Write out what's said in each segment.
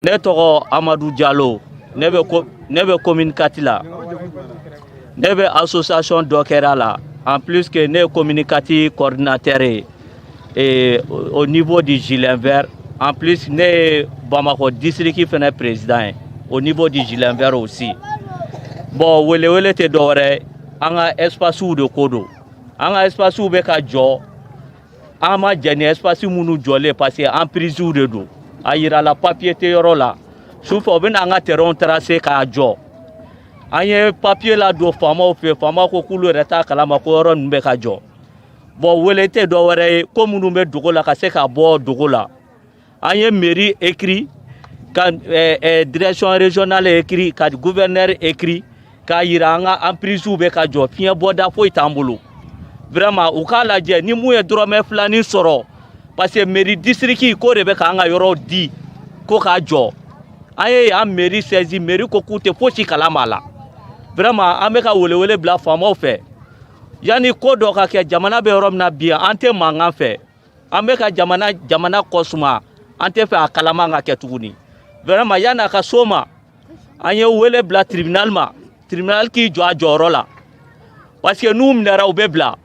Ne tɔgɔ Amadou Diallo ne bɛ commune 4 la ne bɛ association dɔ kɛra la en plus que ne commune 4 coordinateur et au niveau du gilet vert en plus ne Bamako district fɛnɛ président au niveau du gilet vert aussi bon wele tɛ dɔwɛrɛ an ka espace de ko don an ka espace bɛ ka jɔ an ma jɛ ni espace minnu jɔlen parce que emprise de don a yira la papier tɛ yɔrɔ la sufɛ u bɛna an ka terrain tracer k'a jɔ an ye papier la don faamaw fɛ faamaw ko k'olu yɛrɛ t'a kalama ko yɔrɔ ninnu bɛ ka jɔ bon wele tɛ dɔwɛrɛ ye ko minnu bɛ dogo la ka se ka bɔ dogo la an ye mairie écrit ka direction régionale écrit ka gouverneur écrit k'a yira an ka emprise bɛ ka jɔ fiɲɛ bɔda foyi t'an bolo vraiment u k'a lajɛ ni mun ye dɔrɔmɛ 2 sɔrɔ parce que mairie district ko de bɛ k'an ka yɔrɔ di ko k'a jɔ an ye an mairie saisi mairie ko k'u tɛ fosi kalama la vraiment an bɛ ka wele bila faamaw fɛ yani ko dɔ ka kɛ jamana bɛ yɔrɔ min na bi an tɛ mankan fɛ an bɛ ka jamana kɔsuma an tɛ fɛ a kalama ka kɛ tuguni vraiment yani a ka so ma an ye wele bila tribunal ma tribunal k'i jɔ a jɔyɔrɔ la parce que n'u minɛra u bɛ bila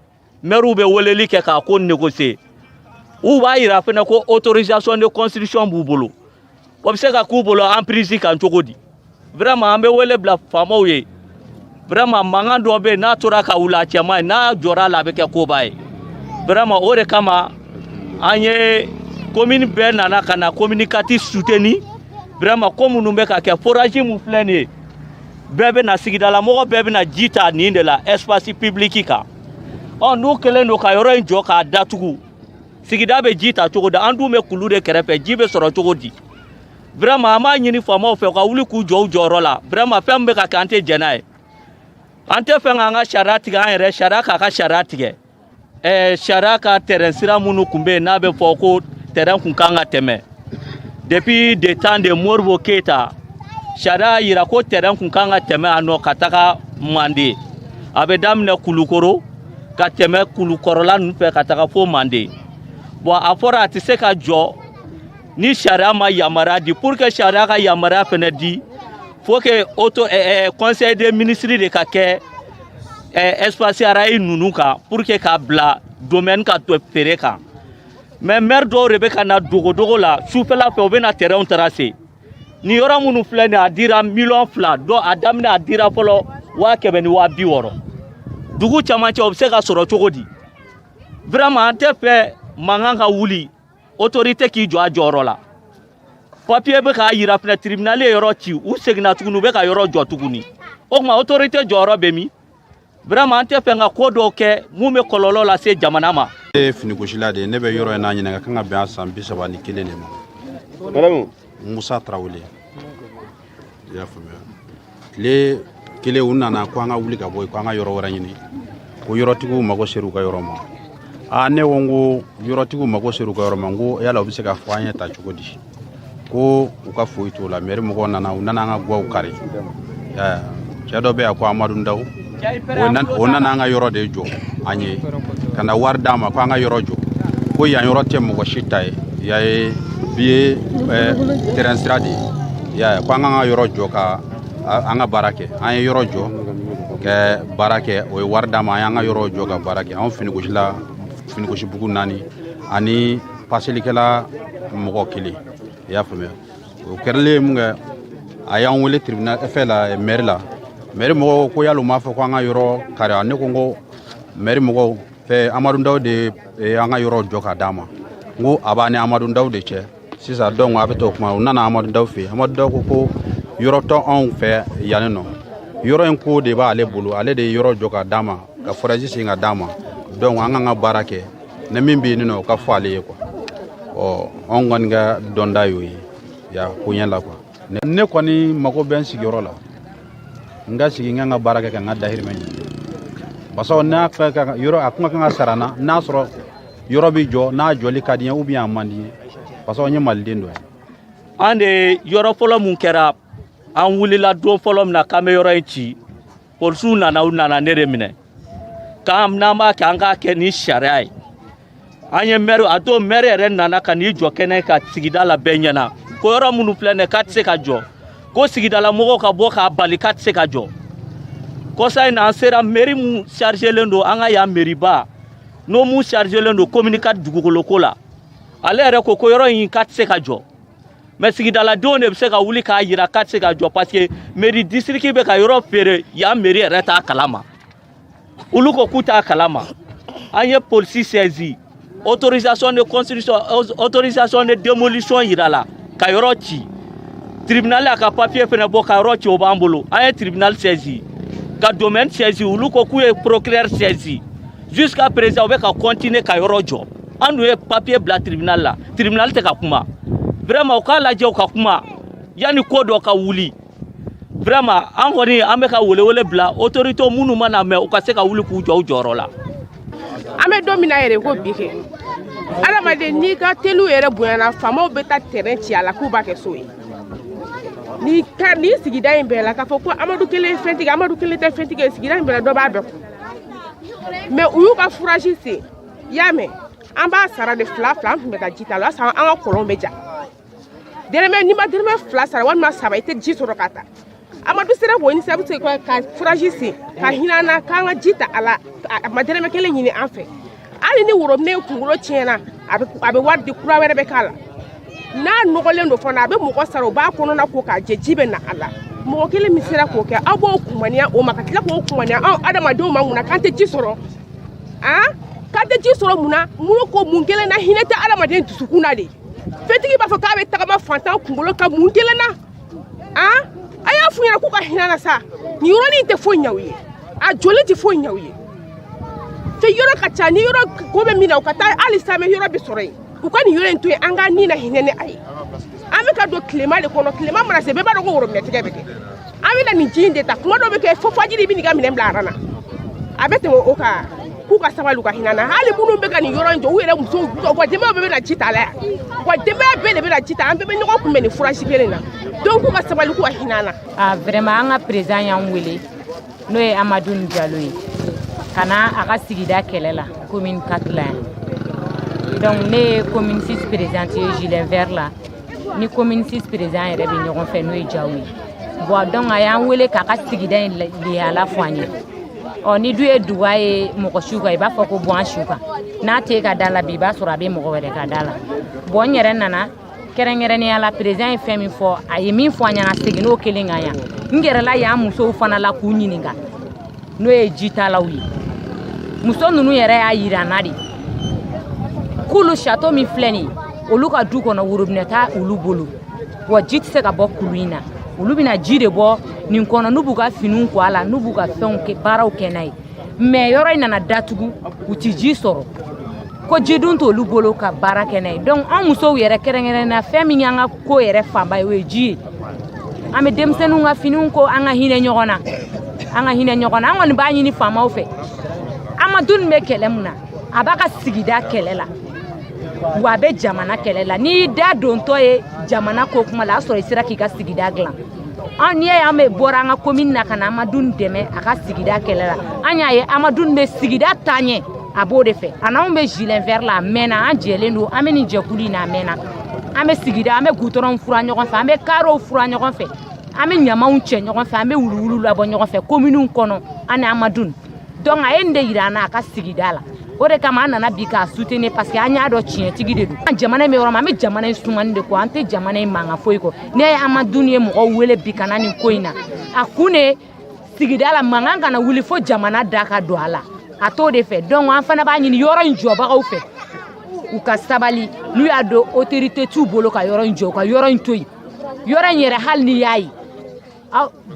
maire bɛ weleli kɛ k'a ko négocier u b'a yira fɛnɛ ko autorisation de construction b'u bolo o bɛ se ka k'u bolo emprise kan cogo di vraiment an bɛ wele bila faamaw ye vraiment mankan dɔ bɛ yen n'a tora ka wuli a cɛman ye n'a jɔra la a bɛ kɛ koba ye vraiment o de kama an ye commune bɛɛ nana ka na commune 4 soutenir vraiment ko minnu bɛ ka kɛ forage mun filɛ nin ye bɛɛ bɛ na sigidala mɔgɔ bɛɛ bɛ na ji ta nin de la espace public kan n'u kɛlen don ka yɔrɔ in jɔ k'a datugu sigida bɛ ji ta cogo di an dun bɛ kulu de kɛrɛfɛ ji bɛ sɔrɔ cogo di vraiment an b'a ɲini faamaw fɛ u ka wuli k'u jɔ u jɔyɔrɔ la vraiment fɛn min bɛ ka kɛ an tɛ jɛn n'a ye an tɛ fɛn k'an ka sariya tigɛ an yɛrɛ sariya k'a ka sariya tigɛ sariya ka terrain sira minnu tun bɛ yen n'a bɛ fɔ ko terrain kun kan ka tɛmɛ depuis le temps de Modibo Keyita sariya yira ko terrain kun kan ka tɛmɛ a nɔ ka taga Mande a bɛ daminɛ Kulukoro ka tɛmɛ Kulukɔrɔla ninnu fɛ ka taga fo Mande bon a fɔra a tɛ se ka jɔ ni sariya ma yamaruya di pour que sariya ka yamaruya fɛnɛ di faut que conseil des ministres de ka kɛ espace arayi ninnu kan pour que k'a bila domaine ka to feere kan mais maire dɔw de bɛ ka na dogodogo la sufɛla fɛ u bɛ na terrain tracer ni yɔrɔ minnu filɛ nin a dira miliyɔn 2 dɔ a daminɛ a dira fɔlɔ 100 ni 60 dugu camancɛ o bɛ se ka sɔrɔ cogo di vraiment an tɛ fɛ mankan ka wuli autorité k'i jɔ a jɔyɔrɔ la papier bɛ k'a yira fɛnɛ tribunal ye yɔrɔ ci u seginna tuguni u bɛ ka yɔrɔ jɔ tuguni o tuma autorité jɔyɔrɔ bɛ min vraiment an tɛ fɛ ka ko dɔw kɛ mun bɛ kɔlɔlɔ lase jamana ma. Finigosila de ne bɛ yɔrɔ in n'a ɲininka kan ka bɛn a san 31 de ma. Musa Tarawele i y'a faamuya tile kelen u nana ko an ka wuli ka bɔ yen ko an ka yɔrɔ wɛrɛ ɲini ko yɔrɔtigiw mago sera u ka yɔrɔ ma ne ko n ko yɔrɔtigiw mago sera u ka yɔrɔ ma n ko yala u bɛ se ka fɔ an ye ta cogo di ko u ka foyi t'o la maire mɔgɔw nana u nana an ka guwaw kari cɛ dɔ bɛ yan ko Amadu Ndaw o nana an ka yɔrɔ de jɔ an ye ka na wari d'a ma ko an ka yɔrɔ jɔ ko yan yɔrɔ tɛ mɔgɔ si ta ye ya ye bi ye terrain sira de ye ya ko an ka yɔrɔ jɔ ka an ka baara kɛ an ye yɔrɔ jɔ ka baara kɛ o ye wari d'a ma an y'an ka yɔrɔ jɔ ka baara kɛ an finigosibugu 4 ani paselikɛla mɔgɔ 1 i y'a faamuya o kɛrɛlen mun kɛ a y'an wele tribunal fɛ la maire la maire mɔgɔw ko yala u m'a fɔ ko an ka yɔrɔ kari ne ko n ko maire mɔgɔw fɛ Amadu Ndaw de an ka yɔrɔ jɔ ka d'a ma n ko a b'a ni Amadu Ndaw de cɛ sisan donc a bɛ t'o kuma u nana Amadu Ndaw fɛ Amadu Ndaw ko yɔrɔ tɔ anw fɛ yanni nɔ yɔrɔ in ko de b'ale bolo ale de ye yɔrɔ jɔ ka d'a ma ka forage sen ka d'a ma donc an kan ka baara kɛ ne min bɛ yen nɔ o ka fɔ ale ye quoi anw kɔni ka dɔnda y'o ye ya ko ɲɛ la quoi ne kɔni mago bɛ n sigiyɔrɔ la n ka sigi n kan ka baara kɛ ka n ka dahirimɛ ɲini parce que n'a ka yɔrɔ a kuma kan ka sara n na n'a sɔrɔ yɔrɔ bɛ jɔ n'a jɔli ka di n ye ou bien a man di n ye parce que n ye maliden dɔ ye an de yɔrɔ fɔlɔ mun kɛra an wulila don fɔlɔ min na k'an bɛ yɔrɔ in ci polisiw nana u nana ne de minɛ k'an n'an b'a kɛ an k'a kɛ ni sariya ye an ye maire a to maire yɛrɛ nana ka n'i jɔ kɛnɛ ka sigida la bɛɛ ɲɛna ko yɔrɔ minnu filɛ nin k'a tɛ se ka jɔ ko sigidala mɔgɔw ka bɔ k'a bali k'a tɛ se ka jɔ kɔsa in na an sera mairie mun chargelen don an ka yan mairie ba n'o mun chargelen don communiquer dugukoloko la ale yɛrɛ ko yɔrɔ in k'a tɛ se ka jɔ mais sigidaladenw de bɛ se ka wuli k'a yira k'a tɛ se ka jɔ parce que mairie district bɛ ka yɔrɔ feere yan mairie yɛrɛ t'a kalama olu ko k'u t'a kalama an ye polisi saisi autorisation de construction autorisation de démolition yira la ka yɔrɔ ci tribunal a ka papier fɛnɛ bɔ ka yɔrɔ ci o b'an bolo an ye tribunal saisi ka domaine saisi olu ko k'u ye procureur saisi jusqu'à présent u bɛ ka continuer ka yɔrɔ jɔ an dun ye papier bila tribunal la tribunal tɛ ka kuma vraiment u k'a lajɛ u ka kuma yanni ko dɔ ka wuli vraiment an kɔni an bɛ ka welewele bila autorité minnu mana mɛn u ka se ka wuli k'u jɔ u jɔyɔrɔ la an bɛ don min na yɛrɛ ko bi kɛ adamaden n'i ka teliw yɛrɛ bonyana faamaw bɛ taa terrain ci a la k'u b'a kɛ so ye ni sigida in bɛɛ la k'a fɔ ko Amadu kelen ye fɛntigi Amadu kelen tɛ fɛntigi ye sigida in bɛɛ la dɔ b'a bɛɛ kun mais u y'u ka fourage sen i y'a mɛn an b'a sara de fila an tun bɛ ka ji ta la o y'a sɔrɔ an ka kɔlɔn bɛ ja n'i ma dɛrɛmɛ fila sara walima saba i tɛ ji sɔrɔ ka taa Amadu sera k'o initiative se ka fourage sen ka hinɛ an na k'an ka ji ta a la a ma dɛrɛmɛ kelen ɲini an fɛ hali ni worobinɛ kunkolo tiɲɛna a bɛ wari di kura wɛrɛ bɛ k'a la n'a nɔgɔlen don fana a bɛ mɔgɔ sara o b'a kɔnɔna ko k'a jɛ ji bɛ na a la mɔgɔ kelen min sera k'o kɛ aw b'o kumaniya o ma ka tila k'o kumaniya anw adamadenw ma mun na k'an tɛ ji sɔrɔ k'an tɛ ji sɔrɔ mun na mun kelen na hinɛ tɛ adamaden dusukun na de fɛntigi b'a fɔ k'a bɛ tagama fantan kunkolo kan mun kelen na a y'a f'u ɲɛna k'u ka hinɛ na sa nin yɔrɔnin tɛ foyi ɲɛ u ye a joli tɛ foyi ɲɛ u ye fɛ yɔrɔ ka ca ni yɔrɔ ko bɛ min na u ka taa hali sisan yɔrɔ bɛ sɔrɔ yen u ka nin yɔrɔ in to yen an ka nin na hinɛ ni a ye an bɛ ka don tilema de kɔnɔ tilema mana se bɛɛ b'a dɔn ko worobinɛtigɛ bɛ kɛ an bɛ na nin ji in de ta kuma dɔw bɛ kɛ fo fajiri bɛ n'i ka minɛn bila aran na a bɛ tɛmɛ o kan k'u ka sabali u ka hinɛ na hali minnu bɛ ka nin yɔrɔ in jɔ u yɛrɛ musow u ka denbayaw bɛɛ bɛ na ji ta la yan u ka denbaya bɛɛ de bɛ na ji ta an bɛɛ bɛ ɲɔgɔn kunbɛn nin fourage kelen na donc k'u ka sabali k'u ka hinɛ na vraiment an ka président y'an wele n'o ye Amadu Jalo ye ka na a ka sigida kɛlɛ la commune 4 la yan donc ne ye commune 6 présidente ye Julien Vert la ni commune 6 président yɛrɛ bɛ ɲɔgɔn fɛ n'o ye Jawo ye bon donc a y'an wele k'a ka sigida in lihala fɔ an ye ni du ye duga ye mɔgɔ su kan i b'a fɔ ko bɔ an su kan n'a tɛ ka da la bi i b'a sɔrɔ a bɛ mɔgɔ wɛrɛ ka da la bon n yɛrɛ nana kɛrɛnkɛrɛnnenya la président ye fɛn min fɔ a ye min fɔ an ɲɛna segin n'o kelen kan yan n gɛrɛla y'an musow fana la k'u ɲininka n'o ye jitalaw ye muso ninnu yɛrɛ y'a yira an na de k'olu château min filɛ nin ye olu ka du kɔnɔ worobinɛ t'a olu bolo wa ji tɛ se ka bɔ kulu in na olu bɛna ji de bɔ nin kɔnɔ n'u b'u ka finiw ko a la n'u b'u ka fɛnw kɛ baaraw kɛ n'a ye mais yɔrɔ in nana datugu u tɛ ji sɔrɔ ko jidun t'olu bolo ka baara kɛ n'a ye donc an musow yɛrɛ kɛrɛnkɛrɛnnenya fɛn min y'an ka ko yɛrɛ fanba ye o ye ji ye an bɛ denmisɛnninw ka finiw ko an ka hinɛ ɲɔgɔn na an kɔni b'a ɲini faamaw fɛ Amadu nin bɛ kɛlɛ mun na a b'a ka sigida kɛlɛ la wa a bɛ jamana kɛlɛ la n'i da dontɔ ye jamana ko kuma la a sɔrɔ i sera k'i ka sigida dilan n'i y'a ye an bɛ bɔra an ka commune na ka na Amadu dɛmɛ a ka sigida kɛlɛ la an y'a ye Amadu bɛ sigida taaɲɛ a b'o de fɛ a n'anw bɛ Julien Vert la a mɛnna an jɛlen don an bɛ nin jɛkulu in na a mɛnna an bɛ sigida an bɛ goudron fura ɲɔgɔn fɛ an bɛ carreaux fura ɲɔgɔn fɛ an bɛ ɲamaw cɛ ɲɔgɔn fɛ an bɛ wuluwulu labɔ ɲɔgɔn fɛ commune kɔnɔ an ni Amadu donc a ye nin de yira an na a ka sigida la o de kama an nana bi k'a soutenir parce que an y'a dɔn tiɲɛtigi de don an jamana in bɛ yɔrɔ min an bɛ jamana in sumani de kɔ an tɛ jamana in mankan foyi kɔ ne ye Amadu ye mɔgɔw wele bi ka na nin ko in na a kun de sigida la mankan kana wuli fo jamana da ka don a la a t'o de fɛ donc an fana b'a ɲini yɔrɔ in jɔbagaw fɛ u ka sabali n'u y'a dɔn autorité t'u bolo ka yɔrɔ in jɔ u ka yɔrɔ in to yen yɔrɔ in yɛrɛ hali n'i y'a ye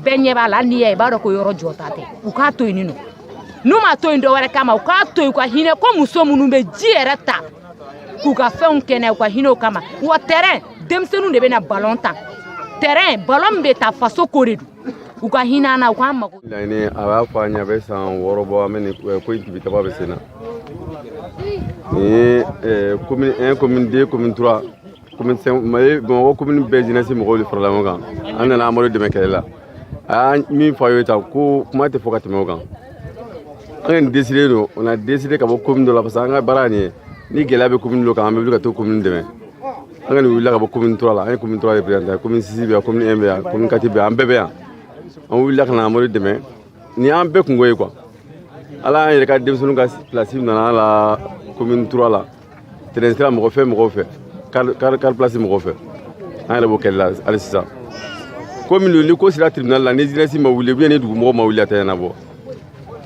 bɛɛ ɲɛ b'a la hali n'i y'a ye i b'a dɔn ko yɔrɔ jɔta tɛ u k'a to yen nɔ n'u ma to yen dɔwɛrɛ kama u k'a to yen u ka hinɛ ko muso minnu bɛ ji yɛrɛ ta k'u ka fɛnw kɛnɛ u ka hinɛ o kama wa terrain denmisɛnninw de bɛ na ballon ta terrain ballon min bɛ ta faso ko de don u ka hinɛ an na u k'an mago. Laɲini a b'a fɔ an ɲɛ a bɛ san 6 bɔ an bɛ nin ko in tibitaba bɛ sen na nin ye commune 1 commune 2 commune 3 commune 5 Bamakɔ commune bɛɛ jeunesse mɔgɔw de farala ɲɔgɔn kan an nana Amadu dɛmɛ kɛlɛ la a y'a min fɔ a ye tan ko kuma tɛ fɔ ka tɛmɛ o kan an ye nin décidé don on a décidé ka bɔ commune dɔ la parce que an ka baara nin ye ni gɛlɛya bɛ commune lo kan an bɛ wuli ka to commune dɛmɛ an ka nin wulila ka bɔ commune 3 la an ye commune 3 représentant commune 6 bɛ yan commune 1 bɛ yan commune 4 bɛ yan an bɛɛ bɛ yan an wulila ka na Amadu dɛmɛ nin y'an bɛɛ kungo ye quoi ala an yɛrɛ ka denmisɛnninw ka place nana la commune 3 la terrain sera mɔgɔ fɛ car place mɔgɔ fɛ an yɛrɛ b'o kɛlɛ la hali sisan commune ni ko sera tribunal la ni jeunesse ma wuli bien ni dugumɔgɔ ma wuli a tɛ ɲɛnabɔ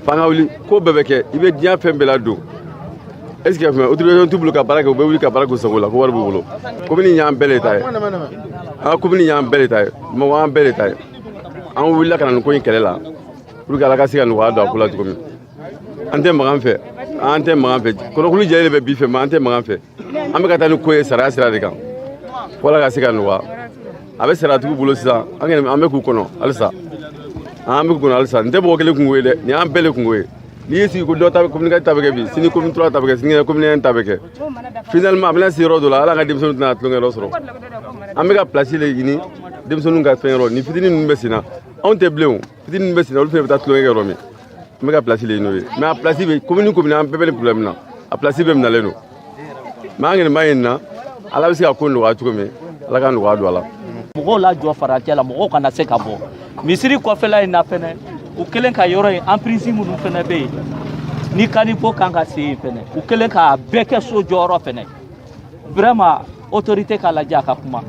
f'an ka wuli ko bɛɛ bɛ kɛ i bɛ diɲɛ fɛn bɛɛ la don est ce que autorisation t'u bolo ka baara kɛ u bɛ wuli ka baara k'u sago la ko wari b'u bolo commune y'an bɛɛ de ta ye an ka commune y'an bɛɛ de ta ye mɔgɔ an bɛɛ de ta ye an wulila ka na nin ko in kɛlɛ la pour que ala ka se ka nɔgɔya don a ko la cogo min an tɛ magan fɛ kɔnɔkulu jɛlen de bɛ bi fɛ mais an tɛ magan fɛ an bɛ ka taa ni ko ye sariya sira de kan wala ka se ka nɔgɔya a bɛ sariyatigiw bolo sisan an bɛ k'u kɔnɔ halisa an bɛ k'u kɔnɔ halisa nin tɛ mɔgɔ kelen kungo ye dɛ nin y'an bɛɛ de kungo ye n'i y'i sigi ko dɔ ta commune 4 ta bɛ kɛ bi sini commune 3 ta bɛ kɛ sini commune 1 ta bɛ kɛ finalement a bɛna se yɔrɔ dɔ la ala ka denmisɛnninw tɛna tulonkɛ yɔrɔ sɔrɔ an bɛ ka place de ɲini denmisɛnninw ka fɛn yɔrɔ ni fitinin ninnu bɛ sen na anw tɛ bilen o fitinin ninnu bɛ sen na olu fana bɛ taa tulonkɛ yɔrɔ min an bɛ ka place de ɲini o ye mais a place bɛ commune an bɛɛ bɛ ni problème na a place bɛɛ minɛlen don mais an kɔni b'a ɲini na ala bɛ se ka ko nɔgɔya cogo min ala ka nɔgɔya don a la. mɔgɔw la jɔ farancɛ la mɔgɔw kana se ka bɔ misiri kɔfɛla in na fɛnɛ u kelen ka yɔrɔ in emprise minnu fɛnɛ bɛ yen ni caniveau kan ka se yen fɛnɛ u kelen k'a bɛɛ kɛ so jɔyɔrɔ fɛnɛ vraiment autorité k'a lajɛ a ka kuma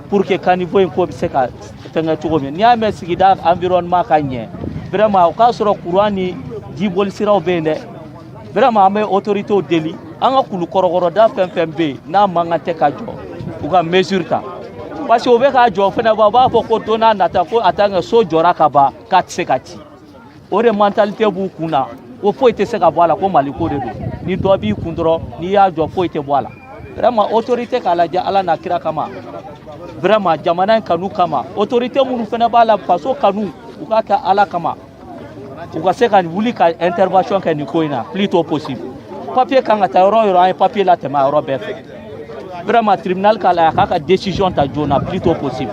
pour que caniveau in ko bɛ se ka fɛngɛ cogo min n'i y'a mɛn sigida environnement ka ɲɛ vraiment o k'a sɔrɔ courant ni jiboli siraw bɛ yen dɛ vraiment an bɛ autoritéw deli an ka kulukɔrɔkɔrɔda fɛn fɛn bɛ yen n'a mankan tɛ ka jɔ u ka mesure ta parce que u bɛ k'a jɔ fɛnɛ u b'a fɔ ko don n'a nata ko a tant que so jɔra ka ban k'a tɛ se ka ci o de mentalité b'u kun na ko foyi tɛ se ka bɔ a la ko Mali ko de don ni dɔ b'i kun dɔrɔn n'i y'a jɔ foyi tɛ bɔ a la vraiment autorité k'a lajɛ Ala n'a kira kama vraiment jamana in kanu kama autorité minnu fɛnɛ b'a la faso kanu u k'a kɛ Ala kama u ka se ka wuli ka intervention kɛ nin ko in na plus tôt possible papier kan ka taa yɔrɔ o yɔrɔ an ye papier latɛmɛ a yɔrɔ bɛɛ fɛ vraiment tribunal k'a la a k'a ka décision ta joona plus tôt possible.